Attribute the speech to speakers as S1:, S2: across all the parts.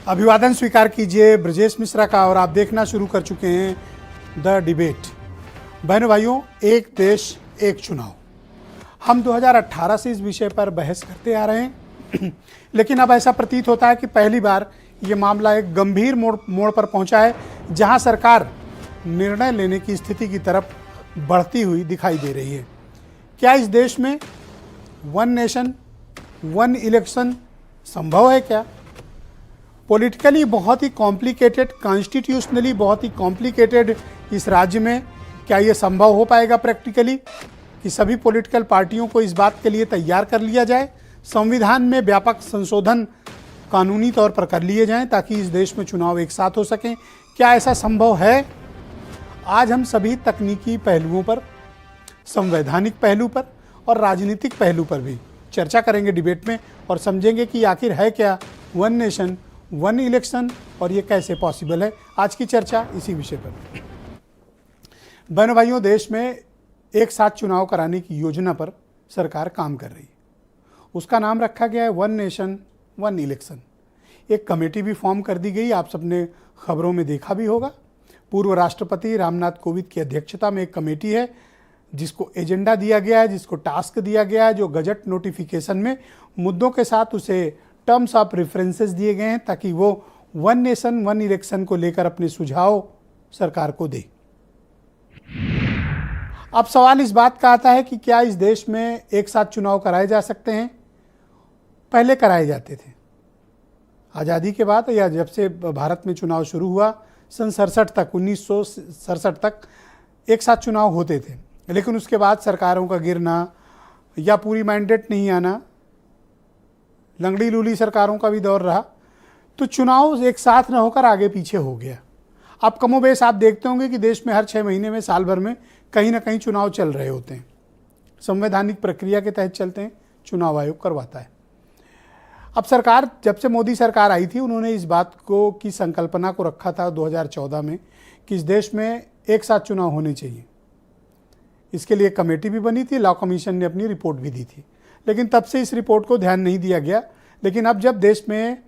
S1: अभिवादन स्वीकार कीजिए ब्रजेश मिश्रा का और आप देखना शुरू कर चुके हैं द डिबेट। बहनों भाइयों, एक देश एक चुनाव। हम 2018 से इस विषय पर बहस करते आ रहे हैं लेकिन अब ऐसा प्रतीत होता है कि पहली बार ये मामला एक गंभीर मोड़ पर पहुंचा है, जहां सरकार निर्णय लेने की स्थिति की तरफ बढ़ती हुई दिखाई दे रही है। क्या इस देश में वन नेशन वन इलेक्शन संभव है? क्या पॉलिटिकली बहुत ही कॉम्प्लिकेटेड, कॉन्स्टिट्यूशनली बहुत ही कॉम्प्लिकेटेड इस राज्य में क्या ये संभव हो पाएगा प्रैक्टिकली कि सभी पॉलिटिकल पार्टियों को इस बात के लिए तैयार कर लिया जाए, संविधान में व्यापक संशोधन कानूनी तौर पर कर लिए जाएं ताकि इस देश में चुनाव एक साथ हो सकें? क्या ऐसा संभव है? आज हम सभी तकनीकी पहलुओं पर, संवैधानिक पहलू पर और राजनीतिक पहलू पर भी चर्चा करेंगे डिबेट में और समझेंगे कि आखिर है क्या वन नेशन वन इलेक्शन और ये कैसे पॉसिबल है। आज की चर्चा इसी विषय पर। बहनों भाइयों, देश में एक साथ चुनाव कराने की योजना पर सरकार काम कर रही है। उसका नाम रखा गया है वन नेशन वन इलेक्शन। एक कमेटी भी फॉर्म कर दी गई, आप सबने खबरों में देखा भी होगा। पूर्व राष्ट्रपति रामनाथ कोविंद की अध्यक्षता में एक कमेटी है जिसको एजेंडा दिया गया है, जिसको टास्क दिया गया है, जो गजट नोटिफिकेशन में मुद्दों के साथ उसे टर्म्स ऑफ रेफरेंसेस दिए गए हैं ताकि वो वन नेशन वन इलेक्शन को लेकर अपने सुझाव सरकार को दे। अब सवाल इस बात का आता है कि क्या इस देश में एक साथ चुनाव कराए जा सकते हैं? पहले कराए जाते थे आज़ादी के बाद, या जब से भारत में चुनाव शुरू हुआ सन 67 तक, 1967 तक एक साथ चुनाव होते थे। लेकिन उसके बाद सरकारों का गिरना या पूरी मैंडेट नहीं आना, लंगड़ी लूली सरकारों का भी दौर रहा, तो चुनाव एक साथ न होकर आगे पीछे हो गया। अब कमोबेश आप देखते होंगे कि देश में हर 6 महीने में, साल भर में कहीं ना कहीं चुनाव चल रहे होते हैं। संवैधानिक प्रक्रिया के तहत चलते हैं, चुनाव आयोग करवाता है। अब सरकार, जब से मोदी सरकार आई थी, उन्होंने इस बात को की संकल्पना को रखा था 2014 में कि इस देश में एक साथ चुनाव होने चाहिए। इसके लिए कमेटी भी बनी थी, लॉ कमीशन ने अपनी रिपोर्ट भी दी थी, लेकिन तब से इस रिपोर्ट को ध्यान नहीं दिया गया। लेकिन अब जब देश में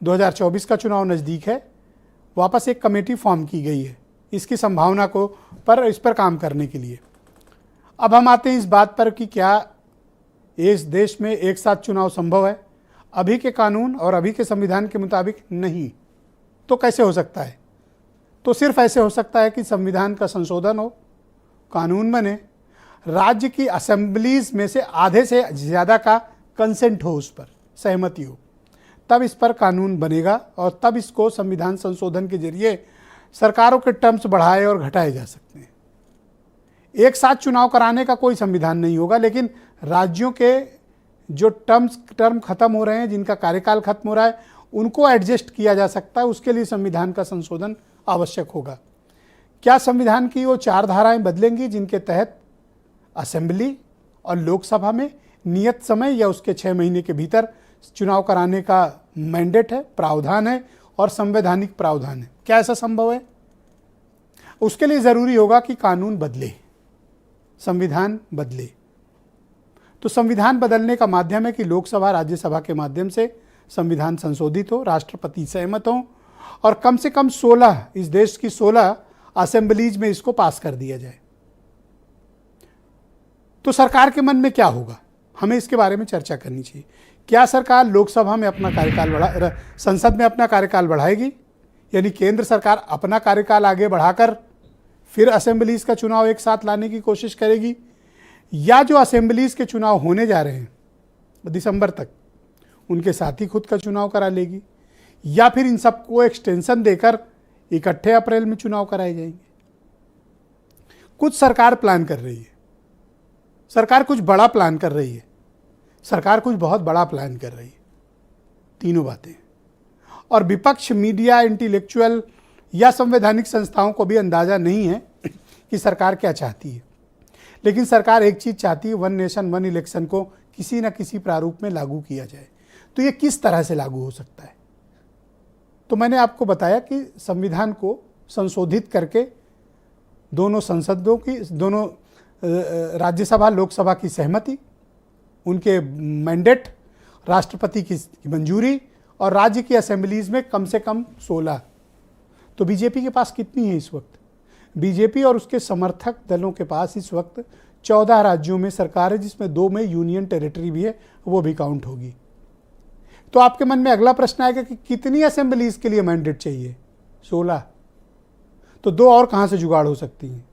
S1: 2024 का चुनाव नज़दीक है, वापस एक कमेटी फॉर्म की गई है इसकी संभावना को इस पर काम करने के लिए। अब हम आते हैं इस बात पर कि क्या इस देश में एक साथ चुनाव संभव है? अभी के कानून और अभी के संविधान के मुताबिक नहीं। तो कैसे हो सकता है? तो सिर्फ ऐसे हो सकता है कि संविधान का संशोधन हो, कानून बने, राज्य की असेंबलीज में से आधे से ज़्यादा का कंसेंट हो, उस पर सहमति हो, तब इस पर कानून बनेगा और तब इसको संविधान संशोधन के जरिए सरकारों के टर्म्स बढ़ाए और घटाए जा सकते हैं। एक साथ चुनाव कराने का कोई संविधान नहीं होगा, लेकिन राज्यों के जो टर्म खत्म हो रहे हैं, जिनका कार्यकाल खत्म हो रहा है, उनको एडजस्ट किया जा सकता है। उसके लिए संविधान का संशोधन आवश्यक होगा। क्या संविधान की वो 4 धाराएं बदलेंगी जिनके तहत असेंबली और लोकसभा में नियत समय या उसके 6 महीने के भीतर चुनाव कराने का मैंडेट है, प्रावधान है और संवैधानिक प्रावधान है? क्या ऐसा संभव है? उसके लिए ज़रूरी होगा कि कानून बदले, संविधान बदले। तो संविधान बदलने का माध्यम है कि लोकसभा राज्यसभा के माध्यम से संविधान संशोधित हो, राष्ट्रपति सहमत हो और कम से कम 16, इस देश की 16 असेंबलीज में इसको पास कर दिया जाए। तो सरकार के मन में क्या होगा, हमें इसके बारे में चर्चा करनी चाहिए। क्या सरकार लोकसभा में अपना कार्यकाल संसद में अपना कार्यकाल बढ़ाएगी, यानी केंद्र सरकार अपना कार्यकाल आगे बढ़ाकर फिर असेंबलीज का चुनाव एक साथ लाने की कोशिश करेगी, या जो असेंबलीज के चुनाव होने जा रहे हैं दिसंबर तक, उनके साथ ही खुद का चुनाव करा लेगी, या फिर इन सबको एक्सटेंशन देकर 31 अप्रैल में चुनाव कराए जाएंगे? कुछ सरकार प्लान कर रही है, सरकार कुछ बड़ा प्लान कर रही है, सरकार कुछ बहुत बड़ा प्लान कर रही है। तीनों बातें। और विपक्ष, मीडिया, इंटेलेक्चुअल या संवैधानिक संस्थाओं को भी अंदाजा नहीं है कि सरकार क्या चाहती है। लेकिन सरकार एक चीज़ चाहती है, वन नेशन वन इलेक्शन को किसी न किसी प्रारूप में लागू किया जाए। तो ये किस तरह से लागू हो सकता है? तो मैंने आपको बताया कि संविधान को संशोधित करके दोनों संसदों की, दोनों राज्यसभा लोकसभा की सहमति, उनके मैंडेट, राष्ट्रपति की मंजूरी और राज्य की असेंबलीज में कम से कम 16। तो बीजेपी के पास कितनी है इस वक्त? बीजेपी और उसके समर्थक दलों के पास इस वक्त 14 राज्यों में सरकार है, जिसमें 2 में यूनियन टेरिटरी भी है, वो भी काउंट होगी। तो आपके मन में अगला प्रश्न आएगा कि कितनी असेंबलीज के लिए मैंडेट चाहिए? 16। तो 2 और कहां से जुगाड़ हो सकती हैं?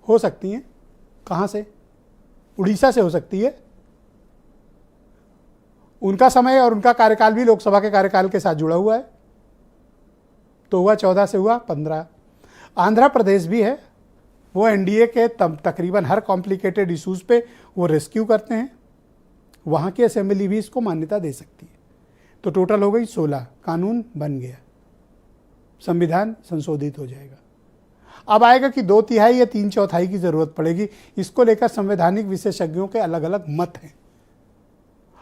S1: हो सकती हैं कहां से? उड़ीसा से हो सकती है। उनका समय और उनका कार्यकाल भी लोकसभा के कार्यकाल के साथ जुड़ा हुआ है। तो हुआ 14 से हुआ 15। आंध्र प्रदेश भी है, वो एनडीए के तकरीबन हर कॉम्प्लिकेटेड इश्यूज पे वो रेस्क्यू करते हैं, वहाँ की असेंबली भी इसको मान्यता दे सकती है। तो टोटल हो गई 16। कानून बन गया, संविधान संशोधित हो जाएगा। अब आएगा कि 2/3 या 3/4 की जरूरत पड़ेगी। इसको लेकर संवैधानिक विशेषज्ञों के अलग अलग मत हैं।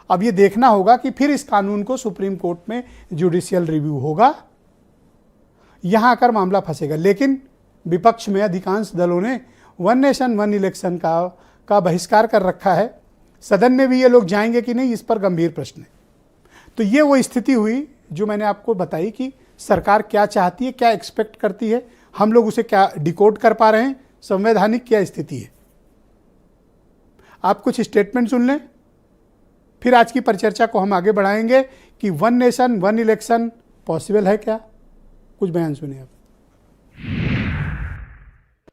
S1: अब ये देखना होगा कि फिर इस कानून को सुप्रीम कोर्ट में जुडिशियल रिव्यू होगा, यहां आकर मामला फंसेगा। लेकिन विपक्ष में अधिकांश दलों ने वन नेशन वन इलेक्शन का बहिष्कार कर रखा है। सदन में भी ये लोग जाएंगे कि नहीं, इस पर गंभीर प्रश्न है। तो ये वो स्थिति हुई जो मैंने आपको बताई कि सरकार क्या चाहती है, क्या एक्सपेक्ट करती है, हम लोग उसे क्या डिकोड कर पा रहे हैं, संवैधानिक क्या स्थिति है। आप कुछ स्टेटमेंट सुन लें, फिर आज की परिचर्चा को हम आगे बढ़ाएंगे कि one nation one election possible है क्या। कुछ बयान सुनिए आप।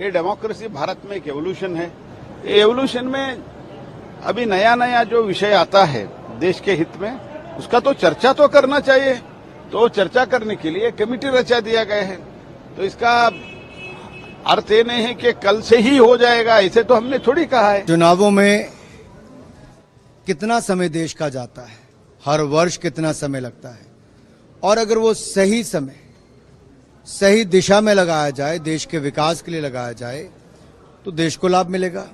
S2: ये डेमोक्रेसी भारत में एक एवोल्यूशन है। ये एवोल्यूशन में अभी नया नया जो विषय आता है देश के हित में, उसका तो चर्चा तो करना चाहिए। तो चर्चा करने के लिए कमेटी रचा दिया गया है। तो इसका अर्थ ये नहीं है कि कल से ही हो जाएगा, ऐसे तो हमने थोड़ी कहा है।
S3: चुनावों में कितना समय देश का जाता है, हर वर्ष कितना समय लगता है, और अगर वो सही समय सही दिशा में लगाया जाए, देश के विकास के लिए लगाया जाए, तो देश को लाभ मिलेगा।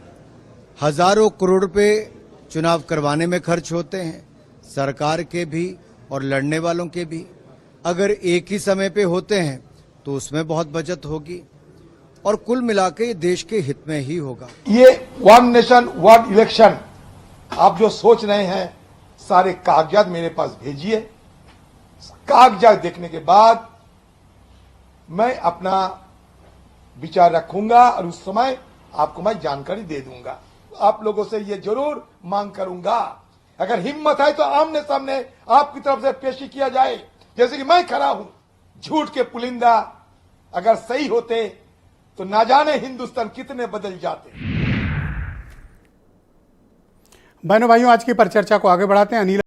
S3: हजारों करोड़ रुपए चुनाव करवाने में खर्च होते हैं, सरकार के भी और लड़ने वालों के भी। अगर एक ही समय पे होते हैं तो उसमें बहुत बचत होगी, और कुल मिलाकर ये देश के हित में ही होगा।
S4: ये वन नेशन वन इलेक्शन आप जो सोच रहे हैं, सारे कागजात मेरे पास भेजिए। कागजात देखने के बाद मैं अपना विचार रखूंगा और उस समय आपको मैं जानकारी दे दूंगा। आप लोगों से ये जरूर मांग करूंगा, अगर हिम्मत है तो आमने सामने आपकी तरफ से पेशी किया जाए, जैसे कि मैं खड़ा हूं। झूठ के पुलिंदा अगर सही होते तो ना जाने हिंदुस्तान कितने बदल जाते।
S1: बहनों भाइयों, आज की परिचर्चा को आगे बढ़ाते हैं। अनिल